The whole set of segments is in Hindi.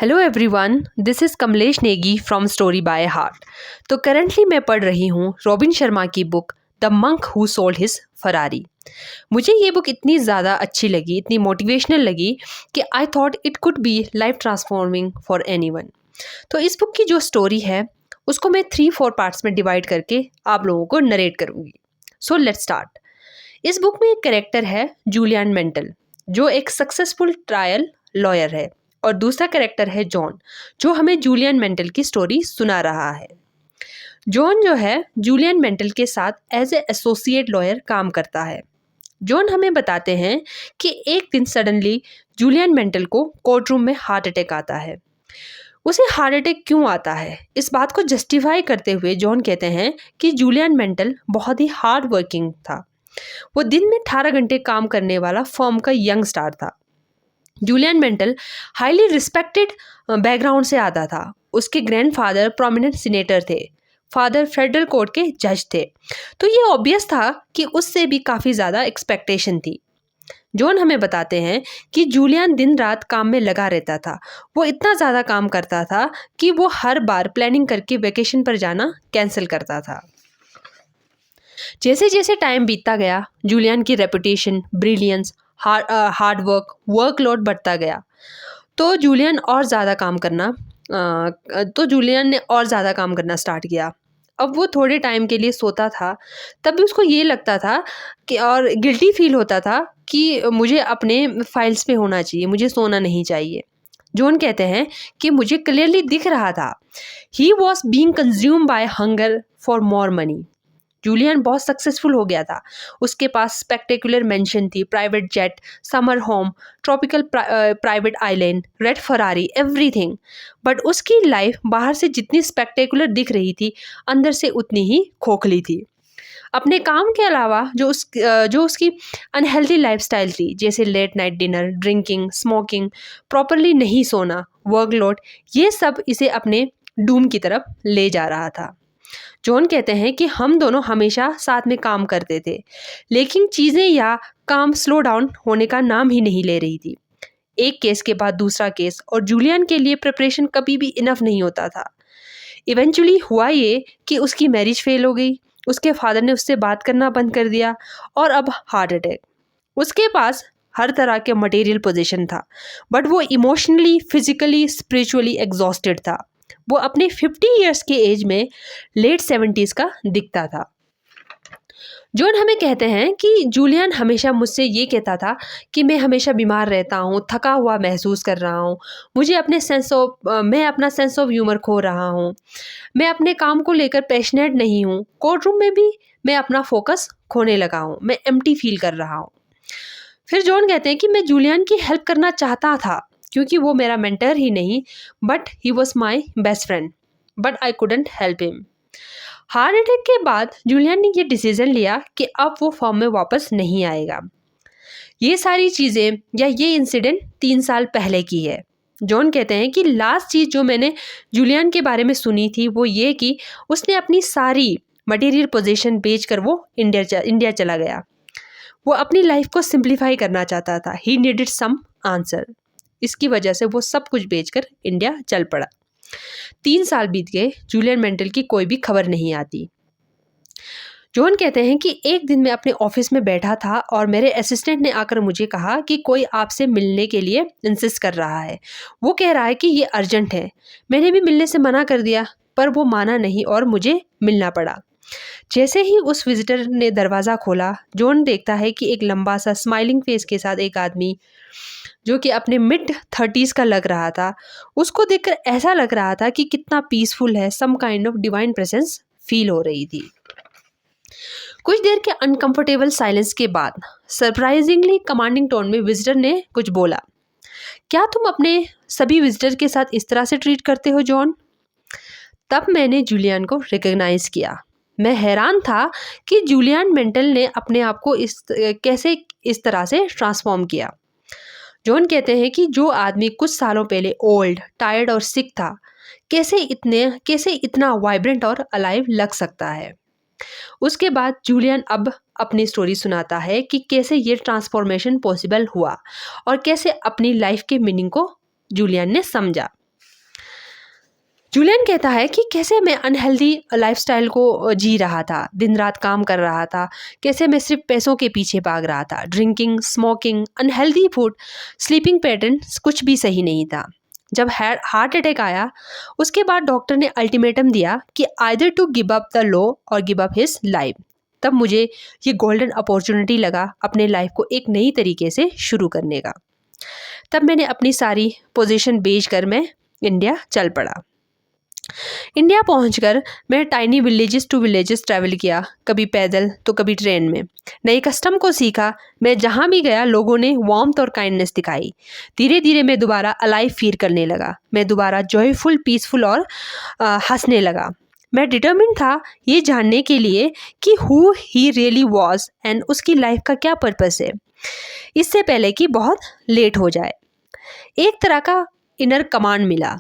Hello everyone, this is Kamlesh Negi from story by heart. तो करंटली मैं पढ़ रही हूँ रॉबिन शर्मा की book the monk who sold his Ferrari. मुझे ये बुक इतनी ज़्यादा अच्छी लगी, इतनी मोटिवेशनल लगी कि I thought it could be life transforming for anyone. तो इस बुक की जो स्टोरी है उसको मैं 3-4 पार्ट्स में डिवाइड करके आप लोगों को नरेट करूँगी। So let's start. इस बुक में एक कैरेक्टर है जूलियन मेंटल, जो एक सक्सेसफुल ट्रायल लॉयर है, और दूसरा कैरेक्टर है जॉन, जो हमें जूलियन मेंटल की स्टोरी सुना रहा है। जॉन जो है जूलियन मेंटल के साथ एज ए एसोसिएट लॉयर काम करता है। जॉन हमें बताते हैं कि एक दिन सडनली जूलियन मेंटल को कोर्ट रूम में हार्ट अटैक आता है। उसे हार्ट अटैक क्यों आता है, इस बात को जस्टिफाई करते हुए जॉन कहते हैं कि जूलियन मेंटल बहुत ही हार्ड वर्किंग था। वो दिन में 18 घंटे काम करने वाला फर्म का यंग स्टार था। Julian Mantle highly respected background से आता था। उसके ग्रैंडफादर प्रोमिनेंट सीनेटर थे, फादर फेडरल कोर्ट के जज थे। तो ये ऑब्वियस था कि उससे भी काफ़ी ज़्यादा एक्सपेक्टेशन थी। जॉन हमें बताते हैं कि जूलियन दिन रात काम में लगा रहता था। वो इतना ज़्यादा काम करता था कि वो हर बार प्लानिंग करके वेकेशन पर जाना कैंसिल करता था। जैसे जैसे टाइम बीतता गया, जूलियन की रेपुटेशन, ब्रिलियंस, हार्ड वर्कलोड बढ़ता गया। तो जूलियन और ज़्यादा काम करना तो जूलियन ने और ज़्यादा काम करना स्टार्ट किया। अब वो थोड़े टाइम के लिए सोता था, तब भी उसको ये लगता था कि, और गिल्टी फील होता था कि मुझे अपने फाइल्स पे होना चाहिए, मुझे सोना नहीं चाहिए। जॉन कहते हैं कि मुझे क्लियरली दिख रहा था, he was being consume by hunger for more money. Julian बहुत सक्सेसफुल हो गया था। उसके पास स्पेक्टेकुलर मेंशन थी, private jet, summer home, tropical private island, red Ferrari, everything. But उसकी लाइफ बाहर से जितनी स्पेक्टेकुलर दिख रही थी, अंदर से उतनी ही खोखली थी। अपने काम के अलावा जो उसकी अनहेल्दी लाइफस्टाइल थी, जैसे late night dinner, drinking, smoking, properly नहीं सोना, वर्कलोड, ये सब इसे अपने डूम की तरफ ले जा रहा था। जॉन कहते हैं कि हम दोनों हमेशा साथ में काम करते थे, लेकिन चीज़ें या काम स्लो डाउन होने का नाम ही नहीं ले रही थी। एक केस के बाद दूसरा केस, और जूलियन के लिए प्रिपरेशन कभी भी इनफ नहीं होता था। इवेंचुअली हुआ ये कि उसकी मैरिज फेल हो गई, उसके फादर ने उससे बात करना बंद कर दिया, और अब हार्ट अटैक। उसके पास हर तरह के मटेरियल पोजीशन था, बट वो इमोशनली, फिजिकली, स्पिरिचुअली एग्जॉस्टेड था। वो अपने 50 ईयर्स के एज में लेट 70s का दिखता था। जॉन हमें कहते हैं कि जूलियन हमेशा मुझसे ये कहता था कि मैं हमेशा बीमार रहता हूँ, थका हुआ महसूस कर रहा हूँ, मैं अपना सेंस ऑफ ह्यूमर खो रहा हूँ, मैं अपने काम को लेकर पैशनेट नहीं हूँ, कोर्ट रूम में भी मैं अपना फोकस खोने लगा हूँ, मैं एम्प्टी फील कर रहा हूँ। फिर जॉन कहते हैं कि मैं जूलियन की हेल्प करना चाहता था, क्योंकि वो मेरा मेंटर ही नहीं, but he was my best friend, but I couldn't help him. Heart attack के बाद जूलियन ने ये डिसीजन लिया कि अब वो फॉर्म में वापस नहीं आएगा। ये सारी चीज़ें या ये इंसिडेंट 3 साल पहले की है। जॉन कहते हैं कि लास्ट चीज़ जो मैंने जूलियन के बारे में सुनी थी वो ये कि उसने अपनी सारी मटेरियल पोजीशन बेचकर वो इंडिया चला गया। वो अपनी लाइफ को सिंप्लीफाई करना चाहता था। He needed some answer. इसकी वजह से वो सब कुछ बेचकर इंडिया चल पड़ा। 3 साल बीत गए, जूलियन मेंटल की कोई भी खबर नहीं आती। जॉन कहते हैं कि एक दिन मैं अपने ऑफिस में बैठा था और मेरे असिस्टेंट ने आकर मुझे कहा कि कोई आपसे मिलने के लिए इंसिस्ट कर रहा है। वो कह रहा है कि ये अर्जेंट है। मैंने भी मिलने से मना कर दिया, पर वो माना नहीं और मुझे मिलना पड़ा। जैसे ही उस विजिटर ने दरवाज़ा खोला, जॉन देखता है कि एक लंबा सा स्माइलिंग फेस के साथ एक आदमी, जो कि अपने मिड 30s का लग रहा था। उसको देखकर ऐसा लग रहा था कि कितना पीसफुल है, some kind of divine presence feel हो रही थी। कुछ देर के अनकंफर्टेबल साइलेंस के बाद सरप्राइजिंगली कमांडिंग टोन में विजिटर ने कुछ बोला, क्या तुम अपने सभी विजिटर के साथ इस तरह से ट्रीट करते हो जॉन? तब मैंने जूलियन को रिकग्नाइज किया। मैं हैरान था कि जूलियन मेंटल ने अपने आप को कैसे इस तरह से ट्रांसफॉर्म किया। जॉन कहते हैं कि जो आदमी कुछ सालों पहले ओल्ड, टायर्ड और सिक था, कैसे इतना वाइब्रेंट और अलाइव लग सकता है। उसके बाद जूलियन अब अपनी स्टोरी सुनाता है कि कैसे ये ट्रांसफॉर्मेशन पॉसिबल हुआ और कैसे अपनी लाइफ के मीनिंग को जूलियन ने समझा। जूलियन कहता है कि कैसे मैं अनहेल्दी लाइफस्टाइल को जी रहा था, दिन रात काम कर रहा था, कैसे मैं सिर्फ पैसों के पीछे भाग रहा था। Drinking, smoking, unhealthy food, sleeping pattern, कुछ भी सही नहीं था। जब हार्ट अटैक आया, उसके बाद डॉक्टर ने अल्टीमेटम दिया कि either to give up the law और गिव अप हिज लाइफ। तब मुझे ये गोल्डन अपॉर्चुनिटी लगा अपने लाइफ को एक नई तरीके से शुरू करने का। तब मैंने अपनी सारी पोजीशन बेच कर मैं इंडिया चल पड़ा। इंडिया पहुंचकर मैं tiny villages to villages travel किया, कभी पैदल तो कभी ट्रेन में। नए कस्टम को सीखा। मैं जहां भी गया लोगों ने वार्मथ और काइंडनेस दिखाई। धीरे धीरे मैं दोबारा अलाइव फील करने लगा। मैं दोबारा जॉयफुल, पीसफुल और हंसने लगा। मैं डिटर्मिन था ये जानने के लिए कि who he really was and उसकी लाइफ का क्या पर्पस है, इससे पहले कि बहुत लेट हो जाए। एक तरह का इनर कमांड मिला।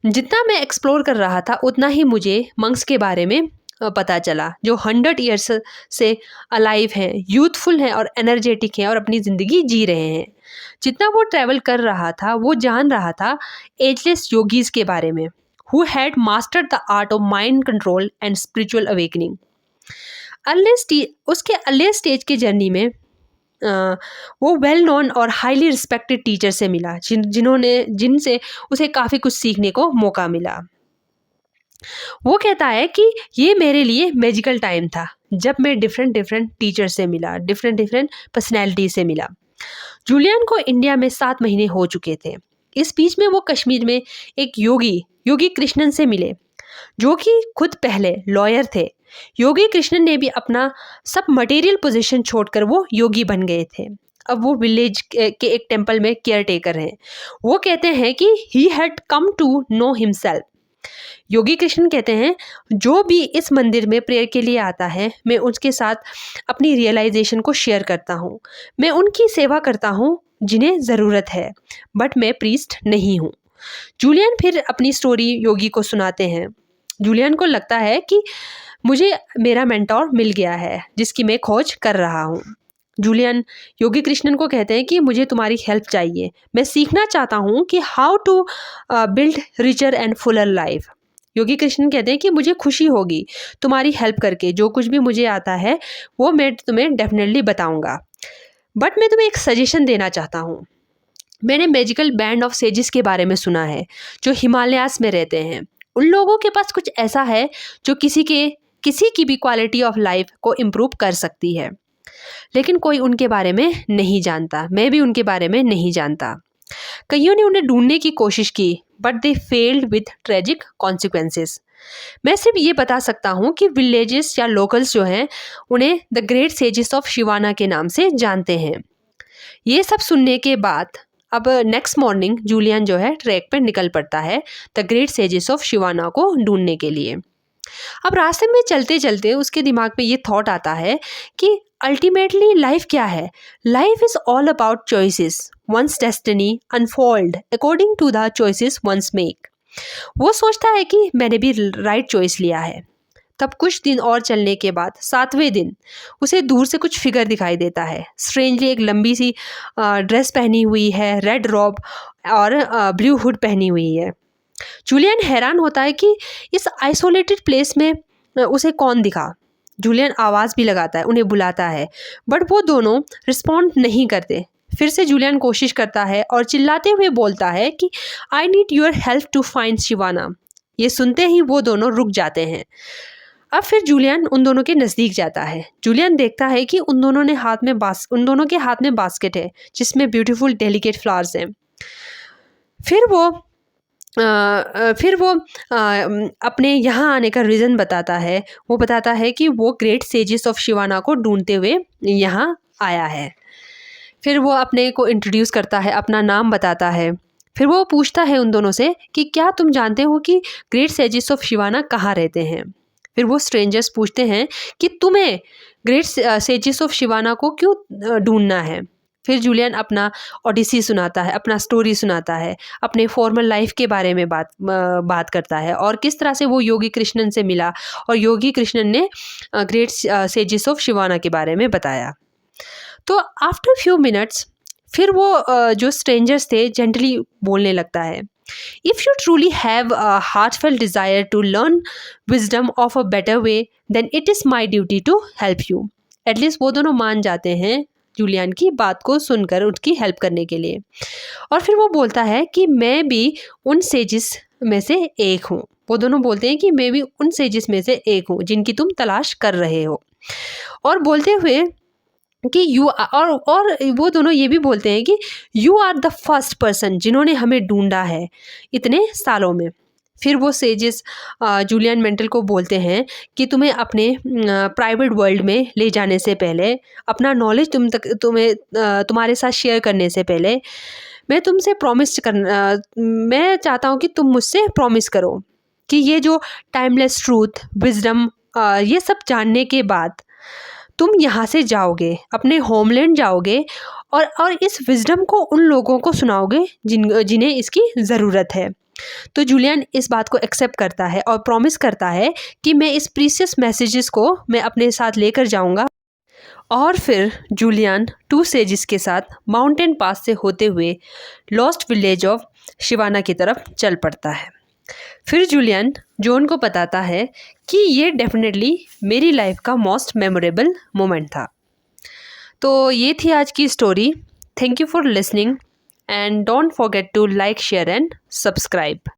जितना मैं एक्सप्लोर कर रहा था उतना ही मुझे मंक्स के बारे में पता चला, जो 100 ईयर्स से अलाइव हैं, यूथफुल हैं और एनर्जेटिक हैं और अपनी ज़िंदगी जी रहे हैं। जितना वो ट्रैवल कर रहा था वो जान रहा था एजलेस योगीज़ के बारे में, who had mastered the art of mind control and spiritual awakening. उसके अर्लीस्ट स्टेज की जर्नी में वो वेल नोन और हाईली रिस्पेक्टेड टीचर से मिला, जिनसे उसे काफ़ी कुछ सीखने को मौका मिला। वो कहता है कि ये मेरे लिए मैजिकल टाइम था जब मैं डिफरेंट टीचर से मिला, डिफरेंट पर्सनैलिटी से मिला। जूलियन को इंडिया में 7 महीने हो चुके थे। इस बीच में वो कश्मीर में एक योगी कृष्णन से मिले, जो कि खुद पहले लॉयर थे। योगी कृष्णन ने भी अपना सब मटेरियल पोजीशन छोड़कर वो योगी बन गए थे। अब वो विलेज के एक टेम्पल में केयर टेकर हैं। वो कहते हैं कि he had come to know himself. Yogi Krishnan कहते हैं, जो भी इस मंदिर में प्रेयर के लिए आता है, मैं उसके साथ अपनी रियलाइजेशन को शेयर करता हूँ। मैं उनकी सेवा करता हूँ जिन्हें ज़रूरत है, बट मैं प्रीस्ट नहीं हूँ। जूलियन फिर अपनी स्टोरी योगी को सुनाते हैं। जूलियन को लगता है कि मुझे मेरा मेंटोर मिल गया है जिसकी मैं खोज कर रहा हूँ। जूलियन योगी कृष्णन को कहते हैं कि मुझे तुम्हारी हेल्प चाहिए। मैं सीखना चाहता हूँ कि how to build richer and fuller life. Yogi Krishnan कहते हैं कि मुझे खुशी होगी तुम्हारी हेल्प करके। जो कुछ भी मुझे आता है वो मैं तुम्हें डेफिनेटली बताऊँगा, बट मैं तुम्हें एक सजेशन देना चाहता हूँ। मैंने मैजिकल बैंड ऑफ सेजिस के बारे में सुना है जो हिमालयास में रहते हैं। उन लोगों के पास कुछ ऐसा है जो किसी की भी क्वालिटी ऑफ लाइफ को इम्प्रूव कर सकती है, लेकिन कोई उनके बारे में नहीं जानता। मैं भी उनके बारे में नहीं जानता। कईयों ने उन्हें ढूंढने की कोशिश की, but they failed with tragic consequences. मैं सिर्फ ये बता सकता हूँ कि विलेजेस या लोकल्स जो हैं उन्हें the great sages of Sivana के नाम से जानते हैं। ये सब सुनने के बाद अब नेक्स्ट मॉर्निंग जूलियन जो है ट्रैक पर निकल पड़ता है the great sages of Sivana को ढूंढने के लिए। अब रास्ते में चलते चलते उसके दिमाग में ये थॉट आता है कि अल्टीमेटली लाइफ क्या है। Life is all about choices. Once destiny unfold according to the choices once make. वो सोचता है कि मैंने भी राइट चॉइस लिया है। तब कुछ दिन और चलने के बाद 7वें दिन उसे दूर से कुछ फिगर दिखाई देता है। स्ट्रेंजली एक लंबी सी ड्रेस पहनी हुई है, रेड रॉब और ब्लू हुड पहनी हुई है। जूलियन हैरान होता है कि इस आइसोलेटेड प्लेस में उसे कौन दिखा। जूलियन आवाज़ भी लगाता है, उन्हें बुलाता है, बट वो दोनों रिस्पॉन्ड नहीं करते। फिर से जूलियन कोशिश करता है और चिल्लाते हुए बोलता है कि I need your help to find Shivana. ये सुनते ही वो दोनों रुक जाते हैं। अब फिर जूलियन उन दोनों के नज़दीक जाता है। जूलियन देखता है कि उन दोनों के हाथ में बास्केट है जिसमें ब्यूटीफुल डेलिकेट फ्लावर्स हैं। फिर वो अपने यहाँ आने का रीज़न बताता है। वो बताता है कि वो ग्रेट सेजिस ऑफ शिवाना को ढूंढते हुए यहाँ आया है। फिर वो अपने को इंट्रोड्यूस करता है, अपना नाम बताता है। फिर वो पूछता है उन दोनों से कि क्या तुम जानते हो कि ग्रेट सेजिस ऑफ शिवाना कहाँ रहते हैं। फिर वो स्ट्रेंजर्स पूछते हैं कि तुम्हें ग्रेट सेजिस ऑफ शिवाना को क्यों ढूंढना है। फिर जूलियन अपना ओडिसी सुनाता है, अपना स्टोरी सुनाता है, अपने फॉर्मल लाइफ के बारे में बात करता है और किस तरह से वो योगी कृष्णन से मिला और योगी कृष्णन ने ग्रेट सेजिस ऑफ शिवाना के बारे में बताया। तो आफ्टर फ्यू मिनट्स फिर वो जो स्ट्रेंजर्स थे जेंटली बोलने लगता है If you truly have a heartfelt desire to learn wisdom of a better way, then it is my duty to help you. At least वो दोनों मान जाते हैं जूलियन की बात को सुनकर उसकी हेल्प करने के लिए। और फिर वो बोलता है कि मैं भी उन सेजिस में से एक हूँ। वो दोनों बोलते हैं कि मैं भी उन सेजिस में से एक हूँ जिनकी तुम तलाश कर रहे हो। और बोलते हुए कि और वो दोनों ये भी बोलते हैं कि you are the first person जिन्होंने हमें ढूंढा है इतने सालों में। फिर वो सेजिस जूलियन मेंटल को बोलते हैं कि तुम्हें अपने प्राइवेट वर्ल्ड में ले जाने से पहले, अपना नॉलेज तुम्हारे साथ शेयर करने से पहले, मैं चाहता हूँ कि तुम मुझसे प्रॉमिस करो कि ये जो टाइमलेस ट्रूथ, विजडम, ये सब जानने के बाद तुम यहाँ से जाओगे, अपने होमलैंड जाओगे और इस विजडम को उन लोगों को सुनाओगे जिन्हें इसकी ज़रूरत है। तो जूलियन इस बात को एक्सेप्ट करता है और प्रॉमिस करता है कि मैं इस प्रीशियस मैसेजेस को मैं अपने साथ लेकर जाऊंगा। और फिर जूलियन टू सेजिस के साथ माउंटेन पास से होते हुए लॉस्ट विलेज ऑफ शिवाना की तरफ चल पड़ता है। फिर जूलियन जॉन को बताता है कि ये डेफिनेटली मेरी लाइफ का मोस्ट मेमोरेबल मोमेंट था। तो ये थी आज की story. Thank you for listening and don't forget to like, share and subscribe.